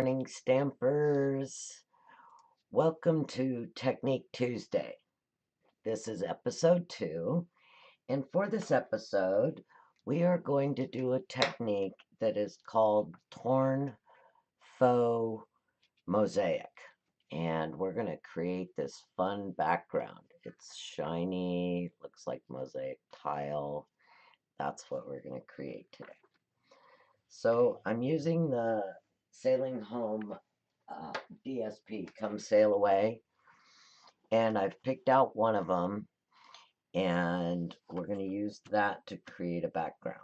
morning, Stampers. Welcome to Technique Tuesday. This is episode 2, and for this episode, we are going to do a technique that is called Torn Faux Mosaic. And we're going to create this fun background. It's shiny, looks like mosaic tile. That's what we're going to create today. So I'm using the Sailing Home DSP, Come Sail Away, and I've picked out one of them, and we're going to use that to create a background.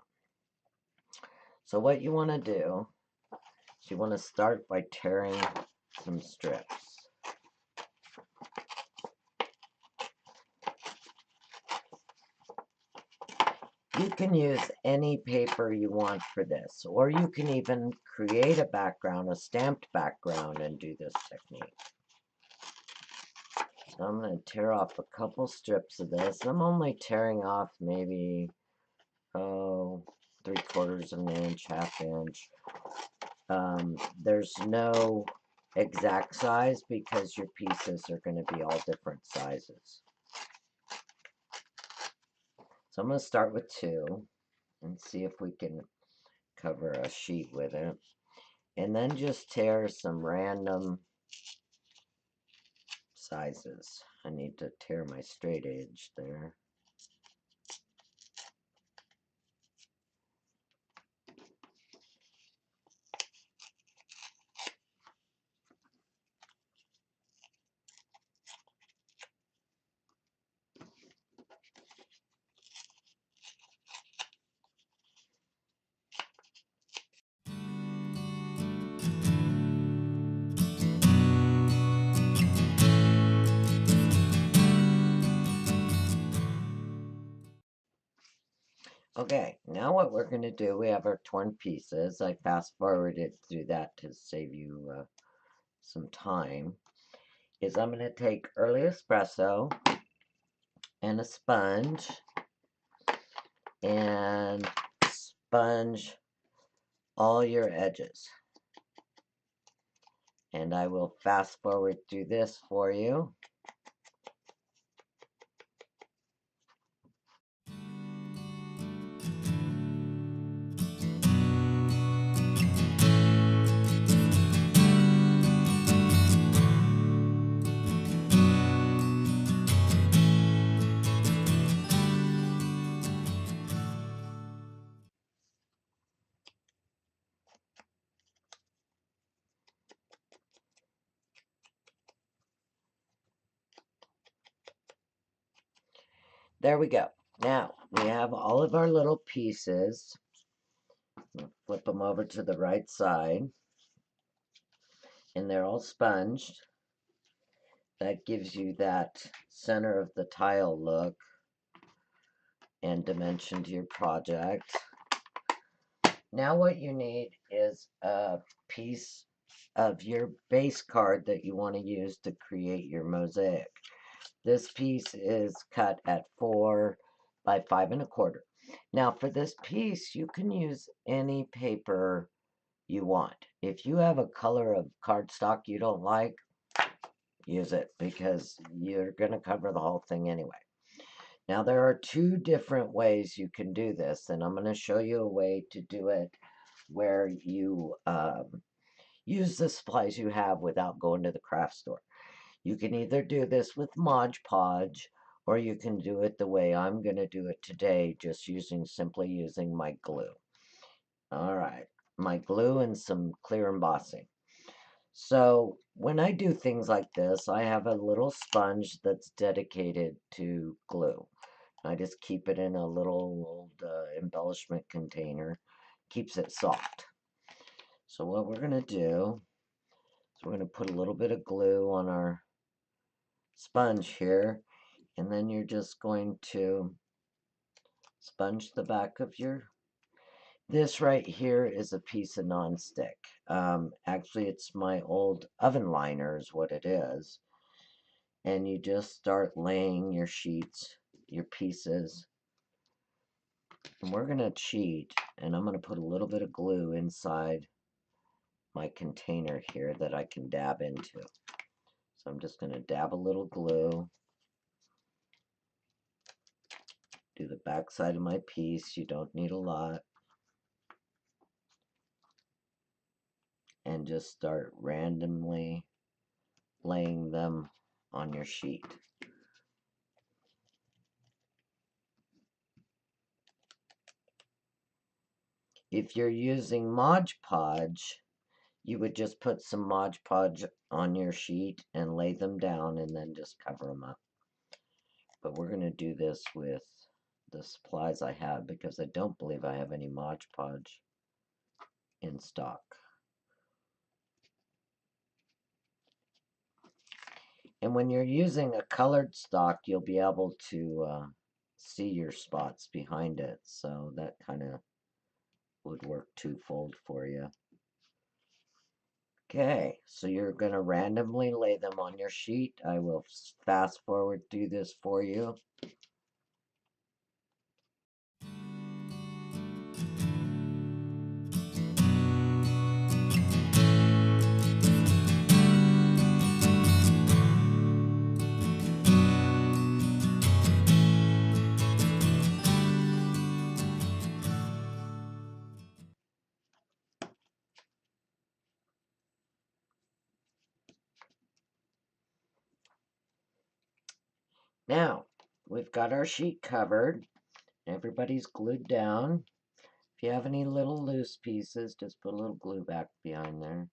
So what you want to do is you want to start by tearing some strips. You can use any paper you want for this, or you can even create a background, a stamped background, and do this technique. So I'm going to tear off a couple strips of this. I'm only tearing off maybe, 3/4 of an inch, half inch. There's no exact size because your pieces are going to be all different sizes. So I'm going to start with 2 and see if we can cover a sheet with it. And then just tear some random sizes. I need to tear my straight edge there. Okay, now what we're going to do, we have our torn pieces. I fast forwarded through that to save you some time. Is I'm going to take early espresso and a sponge and sponge all your edges. And I will fast forward through this for you. There we go. Now, we have all of our little pieces. Flip them over to the right side. And they're all sponged. That gives you that center of the tile look and dimension to your project. Now what you need is a piece of your base card that you want to use to create your mosaic. This piece is cut at 4 by 5 1/4. Now for this piece, you can use any paper you want. If you have a color of cardstock you don't like, use it because you're going to cover the whole thing anyway. Now there are 2 different ways you can do this, and I'm going to show you a way to do it where you use the supplies you have without going to the craft store. You can either do this with Mod Podge, or you can do it the way I'm going to do it today, just simply using my glue. Alright, my glue and some clear embossing. So when I do things like this, I have a little sponge that's dedicated to glue. I just keep it in a little old embellishment container. Keeps it soft. So what we're going to do is we're going to put a little bit of glue on our sponge here, and then you're just going to sponge the back of your... This right here is a piece of nonstick. Actually, it's my old oven liner is what it is. And you just start laying your sheets, your pieces. And we're going to cheat, and I'm going to put a little bit of glue inside my container here that I can dab into. So I'm just going to dab a little glue. Do the back side of my piece. You don't need a lot. And just start randomly laying them on your sheet. If you're using Mod Podge, you would just put some Mod Podge on your sheet and lay them down and then just cover them up. But we're going to do this with the supplies I have because I don't believe I have any Mod Podge in stock. And when you're using a colored stock, you'll be able to see your spots behind it. So that kind of would work twofold for you. Okay, so you're going to randomly lay them on your sheet. I will fast forward through this for you. Now, we've got our sheet covered. Everybody's glued down. If you have any little loose pieces, just put a little glue back behind there.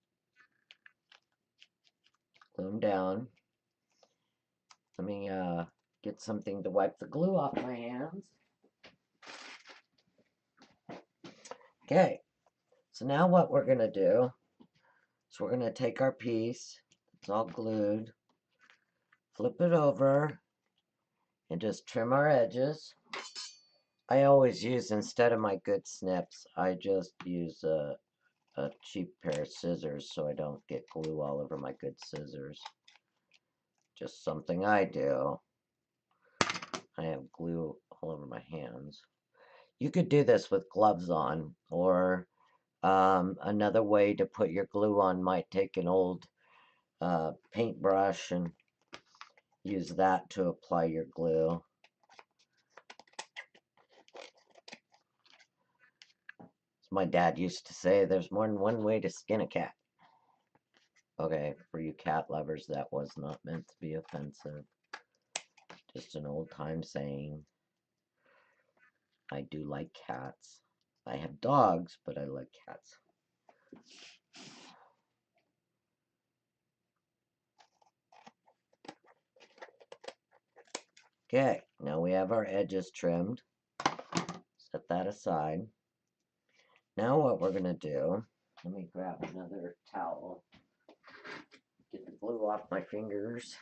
Glue them down. Let me get something to wipe the glue off my hands. Okay, so now what we're going to do is we're going to take our piece, it's all glued, flip it over, and just trim our edges. I always use, instead of my good snips, I just use a cheap pair of scissors so I don't get glue all over my good scissors. Just something I do. I have glue all over my hands. You could do this with gloves on, or another way to put your glue on might take an old paintbrush and use that to apply your glue. As my dad used to say, there's more than one way to skin a cat. Okay, for you cat lovers, that was not meant to be offensive. Just an old time saying. I do like cats. I have dogs, but I like cats. Okay, now we have our edges trimmed. Set that aside. Now what we're going to do, let me grab another towel. Get the glue off my fingers.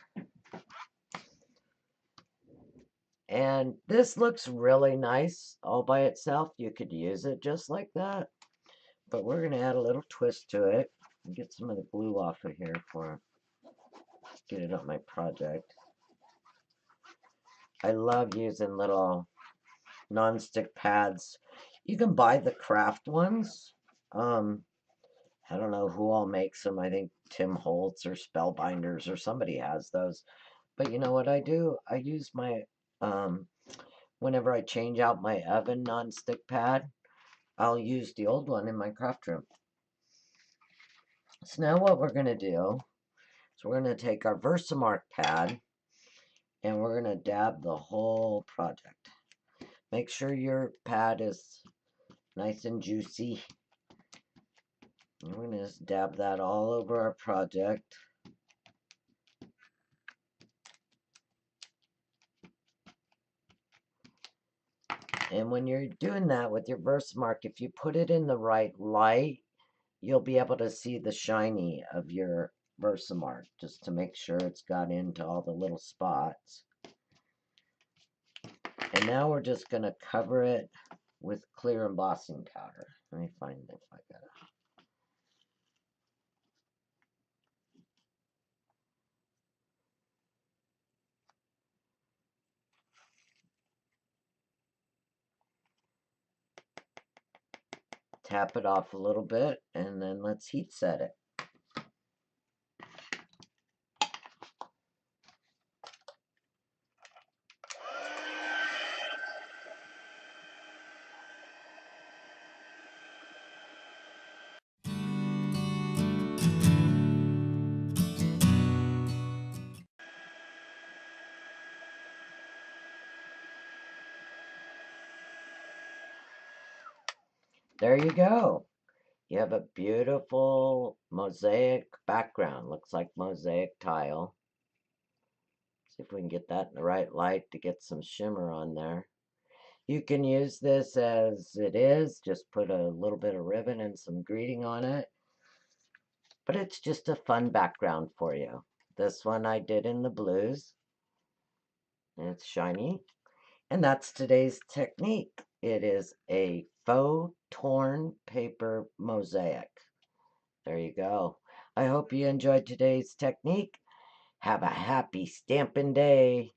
And this looks really nice all by itself. You could use it just like that. But we're going to add a little twist to it. And get some of the glue off of here for get it on my project. I love using little non-stick pads. You can buy the craft ones. I don't know who all makes them. I think Tim Holtz or Spellbinders or somebody has those. But you know what I do? I use my, whenever I change out my oven non-stick pad, I'll use the old one in my craft room. So now what we're going to do is we're going to take our Versamark pad and we're going to dab the whole project. Make sure your pad is nice and juicy. And we're going to just dab that all over our project. And when you're doing that with your Versamark, if you put it in the right light, you'll be able to see the shiny of your Versamark, just to make sure it's got into all the little spots. And now we're just going to cover it with clear embossing powder. Let me find if I got it. Tap it off a little bit, and then let's heat set it. There you go. You have a beautiful mosaic background. Looks like mosaic tile. See if we can get that in the right light to get some shimmer on there. You can use this as it is, just put a little bit of ribbon and some greeting on it. But it's just a fun background for you. This one I did in the blues. And it's shiny. And that's today's technique. It is a faux torn paper mosaic. There you go. I hope you enjoyed today's technique. Have a happy stampin' day.